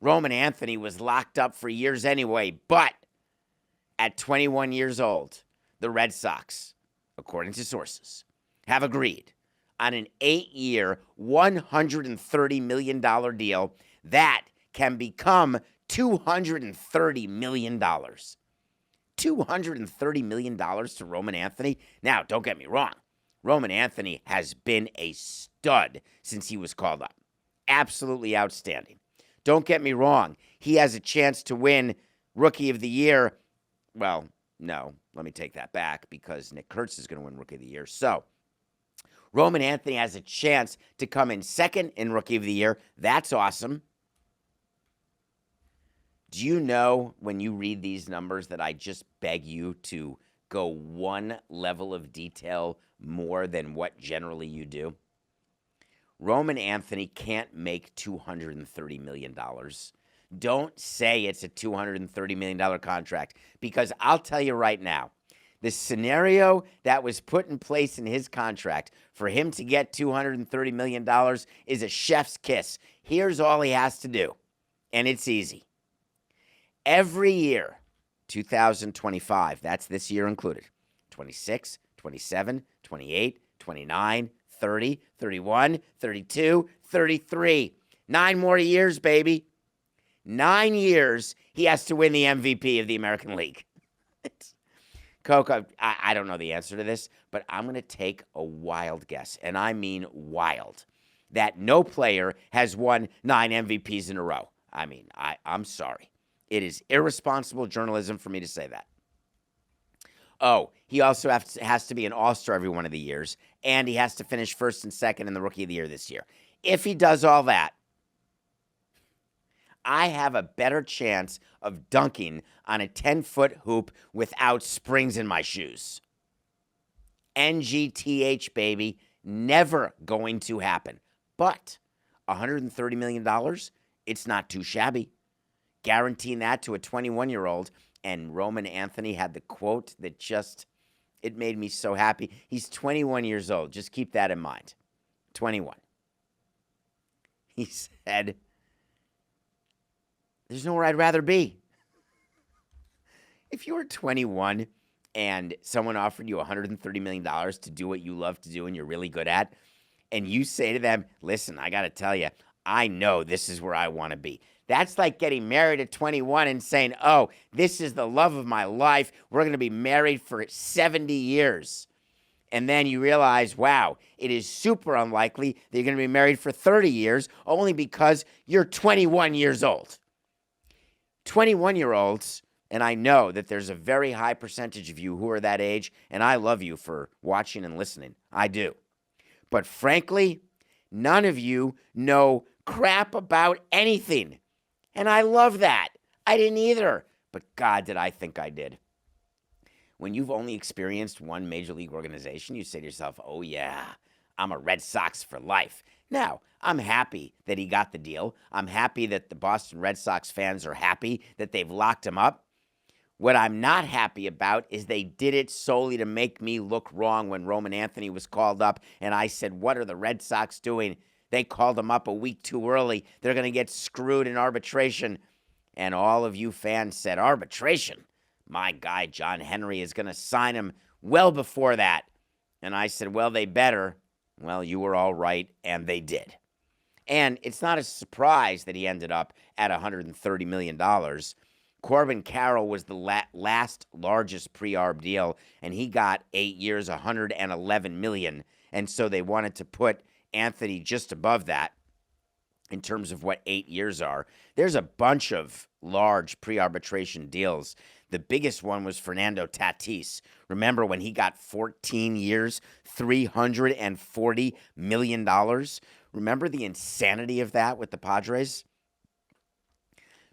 Roman Anthony was locked up for years anyway, but at 21 years old, the Red Sox, according to sources, have agreed on an 8-year, $130 million deal that can become $230 million. $230 million to Roman Anthony? Now, don't get me wrong. Roman Anthony has been a stud since he was called up. Absolutely outstanding. Don't get me wrong. He has a chance to win Rookie of the Year. Well, no, let me take that back because Nick Kurtz is going to win Rookie of the Year. So, Roman Anthony has a chance to come in second in Rookie of the Year. That's awesome. Do you know when you read these numbers that I just beg you to go one level of detail more than what generally you do? Roman Anthony can't make $230 million. Don't say it's a $230 million contract because I'll tell you right now, the scenario that was put in place in his contract for him to get $230 million is a chef's kiss. Here's all he has to do, and it's easy. Every year, 2025, that's this year included, 26, 27, 28, 29, 30, 31, 32, 33. 9 more years, baby. 9 years, he has to win the MVP of the American League. Coco, I don't know the answer to this, but I'm going to take a wild guess, and I mean wild, that no player has won 9 MVPs in a row. I mean, I'm sorry. It is irresponsible journalism for me to say that. Oh, he also has to be an all-star every one of the years, and he has to finish first and second in the Rookie of the Year this year. If he does all that, I have a better chance of dunking on a 10-foot hoop without springs in my shoes. NGTH, baby, never going to happen. But $130 million, it's not too shabby. Guaranteeing that to a 21-year-old, and Roman Anthony had the quote that just, it made me so happy. He's 21 years old. Just keep that in mind. 21. He said, there's nowhere I'd rather be. If you were 21 and someone offered you $130 million to do what you love to do and you're really good at, and you say to them, listen, I got to tell you, I know this is where I want to be. That's like getting married at 21 and saying, oh, this is the love of my life. We're going to be married for 70 years. And then you realize, wow, it is super unlikely that you're going to be married for 30 years only because you're 21 years old. 21-year-olds, and I know that there's a very high percentage of you who are that age, and I love you for watching and listening. I do. But frankly, none of you know crap about anything. And I love that. I didn't either. But God, did I think I did. When you've only experienced one major league organization, you say to yourself, oh yeah, I'm a Red Sox for life. Now, I'm happy that he got the deal. I'm happy that the Boston Red Sox fans are happy that they've locked him up. What I'm not happy about is they did it solely to make me look wrong when Roman Anthony was called up, and I said, what are the Red Sox doing? They called him up a week too early. They're going to get screwed in arbitration. And all of you fans said, arbitration? My guy, John Henry, is going to sign him well before that. And I said, well, they better. Well, you were all right, and they did. And it's not a surprise that he ended up at $130 million. Corbin Carroll was the last largest pre-arb deal, and he got 8 years, $111 million. And so they wanted to put Anthony just above that in terms of what 8 years are. There's a bunch of large pre-arbitration deals. The biggest one was Fernando Tatis. Remember when he got 14 years, $340 million? Remember the insanity of that with the Padres?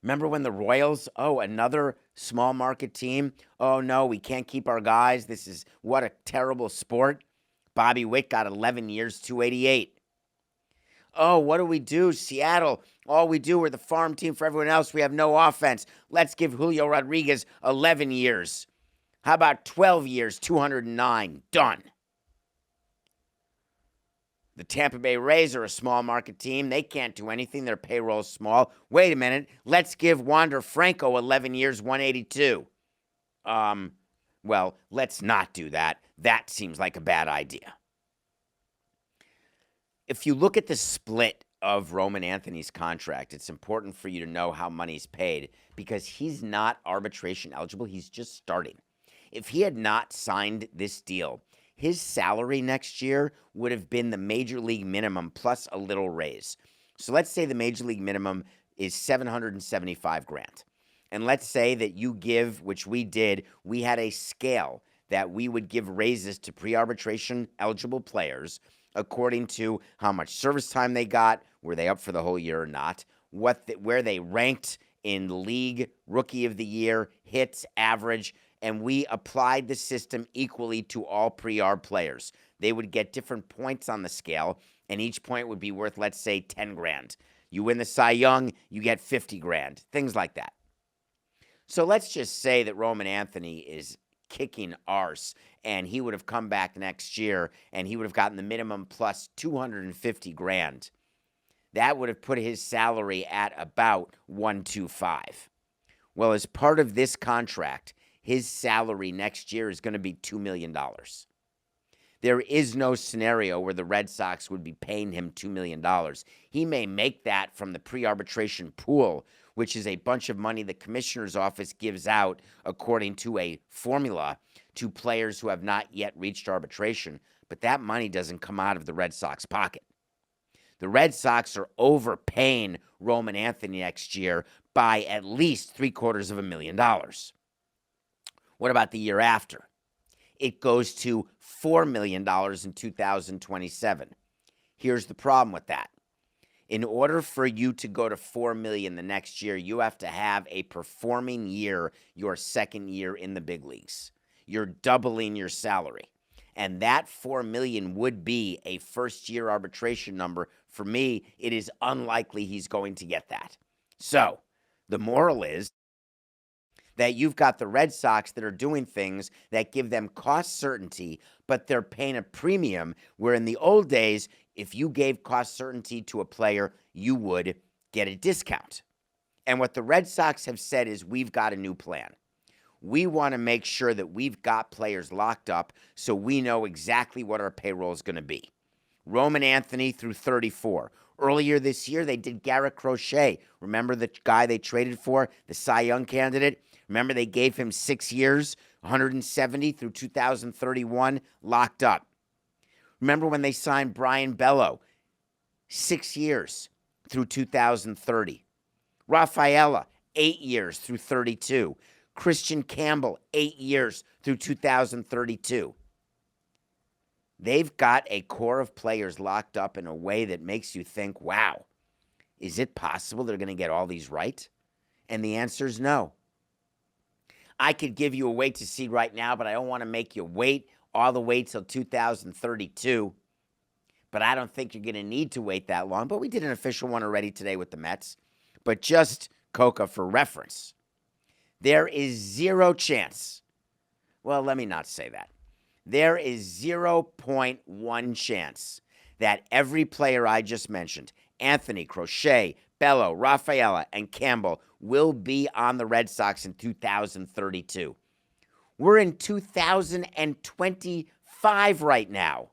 Remember when the Royals, another small market team, oh no, we can't keep our guys. This is what a terrible sport. Bobby Witt got 11 years, $288. Oh, what do we do? Seattle, all we do, we're the farm team for everyone else. We have no offense. Let's give Julio Rodriguez 11 years. How about 12 years, $209? Done. The Tampa Bay Rays are a small market team. They can't do anything. Their payroll is small. Wait a minute. Let's give Wander Franco 11 years, 182. Well, let's not do that. That seems like a bad idea. If you look at the split of Roman Anthony's contract, it's important for you to know how money's paid because he's not arbitration eligible. He's just starting. If he had not signed this deal, his salary next year would have been the major league minimum plus a little raise. So let's say the major league minimum is $775,000. And let's say that you give, which we did, we had a scale that we would give raises to pre-arbitration eligible players according to how much service time they got, were they up for the whole year or not, where they ranked in the league, rookie of the year, hits, average, and we applied the system equally to all pre-arb players. They would get different points on the scale, and each point would be worth, let's say, $10,000. You win the Cy Young, you get $50,000, things like that. So let's just say that Roman Anthony is kicking arse, and he would have come back next year, and he would have gotten the minimum plus $250,000. That would have put his salary at about $125,000. Well, as part of this contract, his salary next year is going to be $2 million. There is no scenario where the Red Sox would be paying him $2 million. He may make that from the pre-arbitration pool, which is a bunch of money the commissioner's office gives out according to a formula to players who have not yet reached arbitration, but that money doesn't come out of the Red Sox pocket. The Red Sox are overpaying Roman Anthony next year by at least $750,000. What about the year after? It goes to $4 million in 2027. Here's the problem with that. In order for you to go to $4 million the next year, you have to have a performing year your second year in the big leagues. You're doubling your salary. And that $4 million would be a first-year arbitration number. For me, it is unlikely he's going to get that. So, the moral is that you've got the Red Sox that are doing things that give them cost certainty, but they're paying a premium, where in the old days, if you gave cost certainty to a player, you would get a discount. And what the Red Sox have said is, we've got a new plan. We want to make sure that we've got players locked up so we know exactly what our payroll is going to be. Roman Anthony through 34. Earlier this year, they did Garrett Crochet. Remember the guy they traded for, the Cy Young candidate? Remember they gave him 6 years, 170 through 2031, locked up. Remember when they signed Brian Bello, 6 years through 2030. Rafaela, 8 years through 32. Christian Campbell, 8 years through 2032. They've got a core of players locked up in a way that makes you think, wow, is it possible they're going to get all these right? And the answer is no. I could give you a wait to see right now, but I don't want to make you wait all the way till 2032. But I don't think you're going to need to wait that long. But we did an official one already today with the Mets. But just, Coca, for reference, there is zero chance. Well, let me not say that. There is 0.1 chance that every player I just mentioned, Anthony, Crochet, Bello, Rafaela, and Campbell, will be on the Red Sox in 2032. We're in 2025 right now.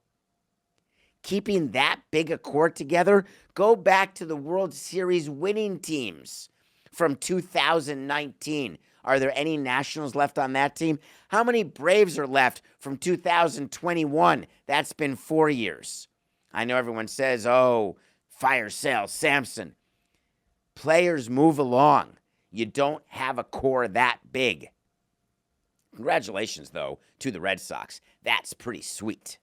Keeping that big a core together, go back to the World Series winning teams from 2019. Are there any Nationals left on that team? How many Braves are left from 2021? That's been 4 years. I know everyone says, oh, fire sale, Samson. Players move along. You don't have a core that big. Congratulations, though, to the Red Sox. That's pretty sweet.